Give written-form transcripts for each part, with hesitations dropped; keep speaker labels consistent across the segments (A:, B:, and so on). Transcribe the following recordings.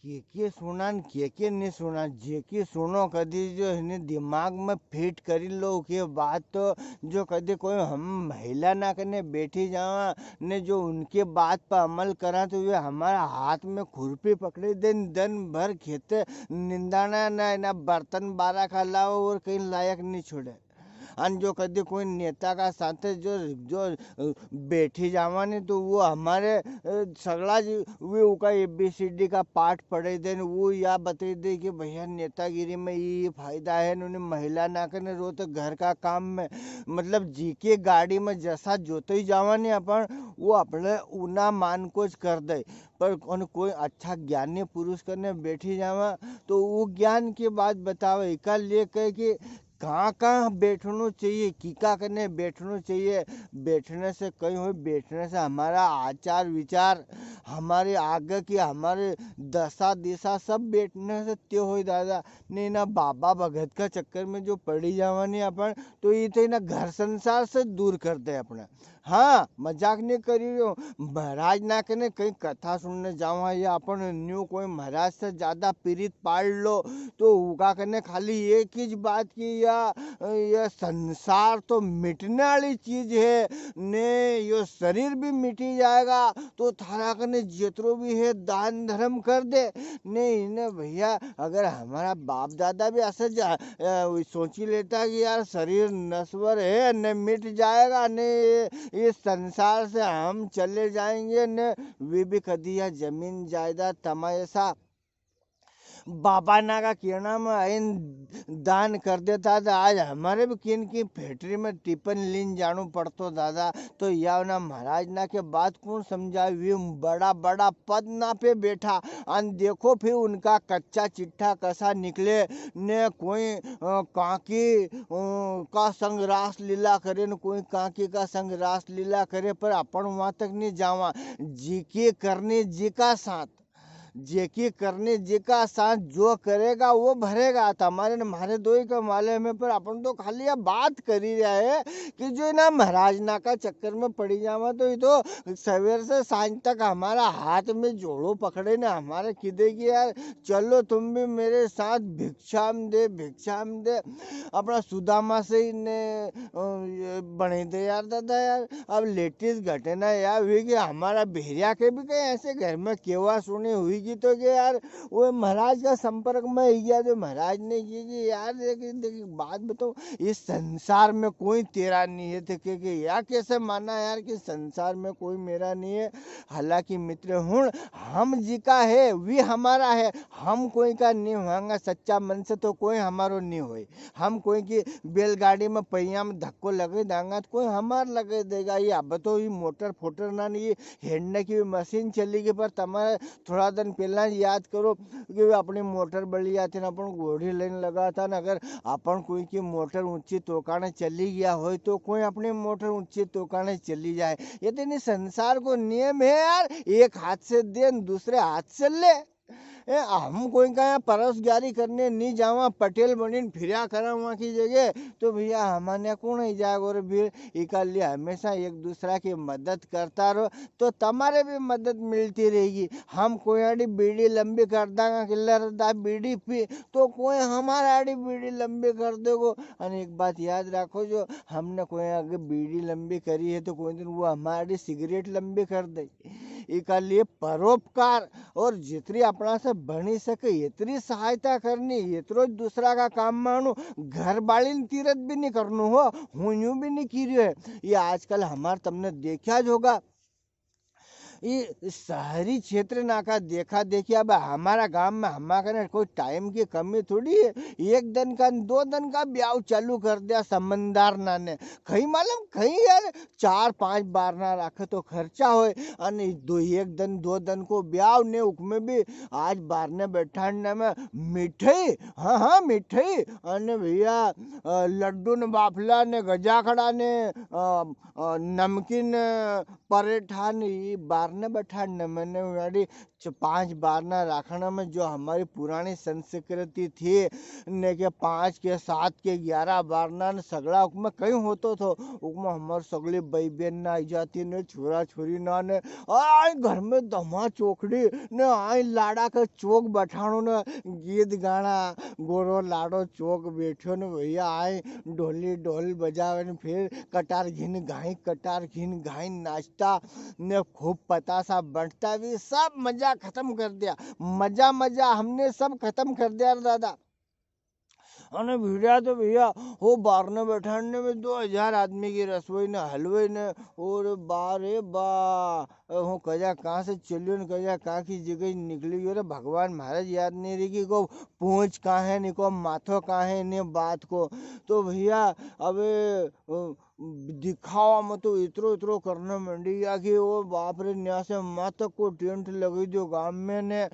A: के सुना न के नहीं सुना, जे के सुनो कदी जो इन्हें दिमाग में फिट करी लो के बात, तो जो कदी कोई हम महिला ना करने बैठी जावा ने जो उनके बात पर अमल करा तो वे हमारा हाथ में खुरपी पकड़े दिन दिन भर खेते निंदाना ना बर्तन बारा का लाओ और कहीं लायक नहीं छोड़े। अन जो कदी कोई नेता का साथ जो जो बैठी जावा नहीं तो वो हमारे सगड़ा जी वे उका ABCD का पाठ पढ़े दे वो या बता दे कि भैया नेतागिरी में ये फायदा है, उन्हें महिला ना करने रो तो घर का काम में मतलब जी के गाड़ी में जैसा जोते ही जावा नहीं अपन वो अपने उना मान कोच कर दे। पर कोई अच्छा ज्ञानी पुरुष करने बैठी जावा तो वो ज्ञान की बात बतावे का लिए कहे कि कहाँ कहाँ बैठना चाहिए, किका करने बैठना चाहिए। बैठने से कहीं हो, बैठने से हमारा आचार विचार हमारे आगे की हमारे दशा दिशा सब बैठने से त्यो हो दादा। नहीं ना बाबा भगत का चक्कर में जो पड़ी जावा नहीं अपन तो ये तो ना घर संसार से दूर कर दे अपने। हाँ मजाक नहीं करी रही हो, महाराज ना करने कहीं कथा सुनने जावा या अपन न्यू कोई महाराज से ज्यादा पीड़ित पाड़ लो तो उगा करने खाली एक ही बात की या संसार तो मिटने वाली चीज है ने यो शरीर भी मिटी जाएगा तो थारा करने जितरो भी है दान धर्म कर दे। नहीं ने भैया अगर हमारा बाप दादा भी ऐसे सोची लेता कि यार शरीर नश्वर है न मिट जाएगा ने इस संसार से हम चले जाएंगे न वे भी कदी या जमीन जायदाद तमाशा बाबा ना का कहना में आइन दान कर देता था। आज हमारे भी किन की फैक्ट्री में टिफिन लीन जानो पड़तो दादा तो या ना महाराज ना के बात कौन समझाए वे बड़ा बड़ा पद ना पे बैठा अन देखो फिर उनका कच्चा चिट्ठा कैसा निकले ने कोई काकी का संग रास लीला करे न कोई काकी का संग रास लीला करे पर अपन वहां तक नहीं जावा। जी के करने जी का साथ जेकी करने जी का साथ जो करेगा वो भरेगा। हमारे न हमारे दो ही का माले में पर अपन तो खाली अब बात कर ही रहा है कि जो ना महाराज ना का चक्कर में पड़ी जावा तो ये तो सवेर से सांझ तक हमारा हाथ में जोड़ो पकड़े ना हमारे किदे की यार चलो तुम भी मेरे साथ भिक्षाम दे अपना सुदामा से ही ने बने दे यार दादा। यार अब लेटेस्ट घटना यार हुई कि हमारा भेड़िया के भी कहीं ऐसे घर में केवा सुनी हुई की तो कि यार वो महाराज का संपर्क में ही गया तो महाराज ने की कि यार देखिए बात बताओ इस संसार में कोई तेरा नहीं है थे कि या कैसे माना यार कि संसार में कोई मेरा नहीं है। हालांकि मित्र हूँ हम जी का है वे हमारा है, हम कोई का नहीं होगा सच्चा मन से तो कोई हमारो नहीं होए। हम कोई की बैलगाड़ी में पहिया में धक्को लगे देंगे तो कोई हमार लगे देगा। ये अब तो ये मोटर फोटर ना नहीं हेडने की मशीन चली गई पर तुम्हारे थोड़ा दिन पहला याद करो कि अपनी मोटर बड़ी आती ना अपन घोड़ी लेने लगा था ना अगर अपन कोई की मोटर ऊंची तोकाने चली गया हो तो कोई अपनी मोटर ऊंची तोकाने चली जाए। ये तो नहीं संसार को नियम है यार, एक हाथ से दे दूसरे हाथ से ले। हम कोई का यहाँ परसगारी करने नहीं जावा पटेल बनीन फिरा करा वहाँ की जगह तो भैया हमारे कौन ही जाएगा और भीड़ इकल्ले हमेशा एक दूसरा की मदद करता रहो तो तुम्हारे भी मदद मिलती रहेगी। हम कोई आड़ी बीड़ी लंबी कर देगा किल्लर बीड़ी पी तो कोई हमारा आड़ी बीड़ी लंबी कर देगो। और एक बात याद रखो जो हमने कोई आगे बीड़ी लंबी करी है तो कोई दिन वो हमारी सिगरेट लंबी कर दे। इकल्ले परोपकार और जितनी अपना से बनी सके इतनी सहायता करनी इतरो दूसरा का काम मानो घर बाली तीरथ भी नहीं करनो हो हूँ यूं भी नहीं की है। ये आजकल हमारे तुमने देखा होगा ये शहरी क्षेत्र ना का देखा देखी अब हमारा गांव में हमारे कोई टाइम की कमी थोड़ी है। एक दिन का 2 दिन का ब्याह चालू कर दिया समझदार ना ने कहीं मालूम कहीं यार 4-5 बार ना रखे तो खर्चा होए और एक दिन 2 दिन को ब्याह ने उसमें भी आज बारने बैठाने में मिठाई हाँ मिठाई और भैया लड्डू ने बाफला ने गजा खड़ा ने नमकीन परेठा ने बार बारने बैठाड़ने मैंने उड़ी 5 बारना राखना में जो हमारी पुरानी संस्कृति थी ने के 5 के 7 के 11 बारना ने सगड़ा उसमें कहीं होतो थो उसमें हमारे सगली भाई बहन ना आई जाती ने छोरा छोरी ना ने आई घर में दमा चोकड़ी ने आई लाड़ा का चौक बैठाणो ने गीत गाना गोरो लाड़ो चौक बैठो ने भैया आए ढोली ढोल बजावे ने फिर कटार घिन घाई नाचता ने खूब पतासा बंटता भी सब मजा खत्म कर दिया मजा हमने सब खत्म कर दिया रे दादा અને ભીડ્યા તો भैया वो बारने बैठाने में 2000 आदमी की रसोई ने हलवे ने और बारे बा हूँ कजा कहाँ से चलियो ने कजा कहाँ की जगह निकली रे भगवान महाराज याद नहीं रही कि को पूंछ कहाँ है नहीं को माथो कहाँ है ने बात को तो भैया अबे दिखावा में तो इतरो करने मंडी या कि वो बाप रे न्या से माता को टेंट लगी जो गांव में ने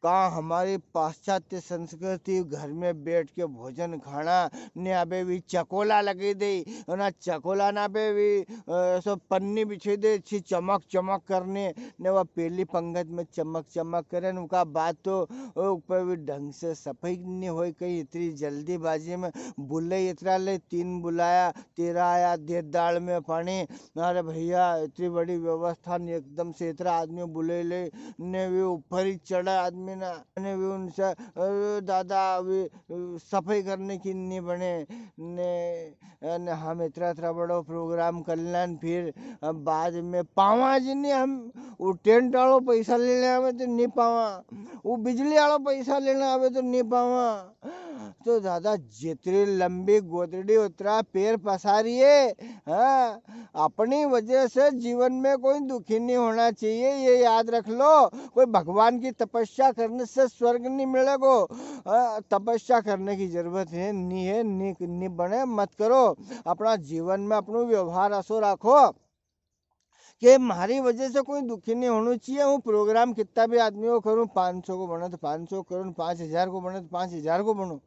A: कहा हमारी पाश्चात्य संस्कृति घर में बैठ के भोजन खाना ने अबे भी चकोला लगी दे ना चकोला ना पे भी सब पन्नी बिछे दे अच्छी चमक करने ने वह पहली पंगत में चमक करे उनका बात तो ऊपर भी ढंग से सफाई नहीं हो कहीं इतनी जल्दीबाजी में बुले इतना ले 3 बुलाया 13 आया देर दाल में पानी अरे भैया इतनी बड़ी व्यवस्था नहीं एकदम से इतना आदमी बुले ले ने भी ऊपर ही चढ़ा आदमी ने भी उनसे दादा अभी सफाई करने की नहीं बने ने हम इतना बड़ो प्रोग्राम कर लें फिर बाद में पावा जी ने हम वो टेंट वालों पैसा लेने आवे तो नहीं पावा वो बिजली वालों पैसा लेने आवे तो नहीं पावा तो दादा जितनी लंबी गोदड़ी उतरा पैर पसारिए हाँ अपनी वजह से जीवन में कोई दुखी नहीं होना चाहिए ये याद रख लो कोई भगवान की तपस्या करने से स्वर्ग नहीं मिलेगा तपस्या करने की जरूरत है नहीं बने मत करो अपना जीवन में अपना व्यवहार ऐसो रखो कि मारी वजह से कोई दुखी नहीं होना चाहिए हूँ प्रोग्राम कितना भी आदमी को करूँ 500 को बने तो 500 करूँ 5000 को बने तो 5000 को बनूँ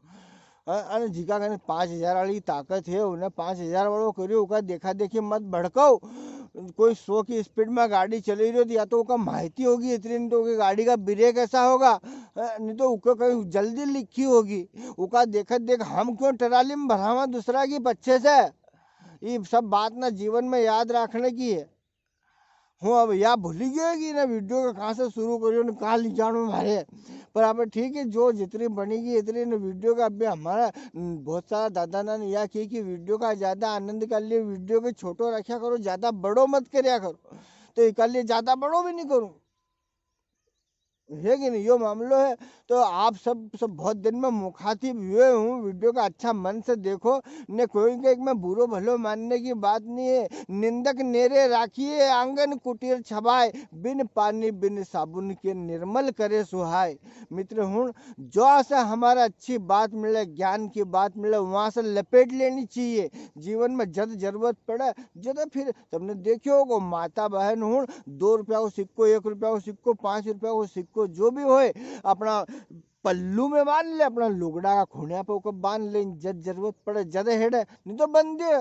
A: અને જીકા કને 5000 वाली ताकत है उन्हें 5000 वालों करियो उका देखा देखी मत भड़काओ कोई 100 की स्पीड में गाड़ी चली रही या तो उका माहिती होगी इतनी नहीं तो गाड़ी का ब्रेक ऐसा होगा नहीं तो उका कहीं जल्दी लिखी होगी उका देखा देख हम क्यों ट्राली में भरावा दूसरा की पच्छे से ये सब बात ना जीवन में याद रखने की है हूँ अब या भूली गए कि ना वीडियो का कहाँ से शुरू करियो ने कहाँ ले जानो मारे पर अब ठीक है जो जितनी बनेगी इतनी ने वीडियो का अभी हमारा बहुत सारा दादा ना या कि वीडियो का ज़्यादा आनंद कर लिए वीडियो के छोटो रखा करो ज़्यादा बड़ो मत करया करो तो एक लिए ज़्यादा बड़ो भी नहीं करूँ है कि नहीं यो मामलो है तो आप सब बहुत दिन में मुखातिब हुए हूँ वीडियो का अच्छा मन से देखो ने कोई के में बुरो भलो मानने की बात नहीं है निंदक नेरे राखिए आंगन कुटीर छबाए बिन पानी बिन साबुन के निर्मल करे सुहाय मित्र हूँ जो से हमारा अच्छी बात मिले ज्ञान की बात मिले वहाँ से लपेट लेनी चाहिए जीवन में जब जरूरत पड़े जब फिर तुमने देखियो को माता बहन हूँ 2 रुपया को सिक्को 1 रुपया को सिक्को 5 रुपया को सिक्को जो भी होए अपना पल्लू में बांध ले अपना लुगड़ा का खुनिया पे ऊपर बांध ले जब जरूरत पड़े जद हेड नहीं तो बंद दे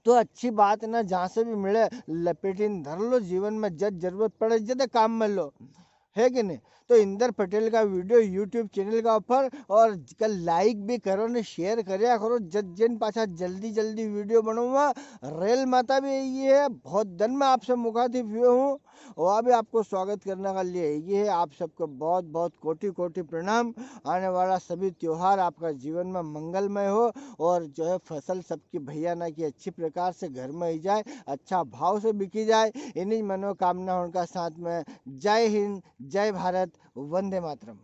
A: तो अच्छी बात ना जहाँ से भी मिले लपेटिन धर लो जीवन में जब जरूरत पड़े जद काम में लो है कि नहीं तो इंदर पटेल का वीडियो यूट्यूब चैनल का ऊपर और कल लाइक भी करो ने शेयर करया करो जिन पाछा जल्दी वीडियो बनूंगा रेल माता भी ये है बहुत दिन में आपसे मुखातिब हुए हूँ और अभी आपको स्वागत करने का लिए ये है आप सबको बहुत कोटि प्रणाम आने वाला सभी त्योहार आपका जीवन में मंगलमय हो और जो है फसल सबकी भैया ना की अच्छी प्रकार से घर में ही जाए अच्छा भाव से बिकी जाए इन्हीं मनोकामना उनका साथ में जय हिंद जय भारत वंदे मातरम।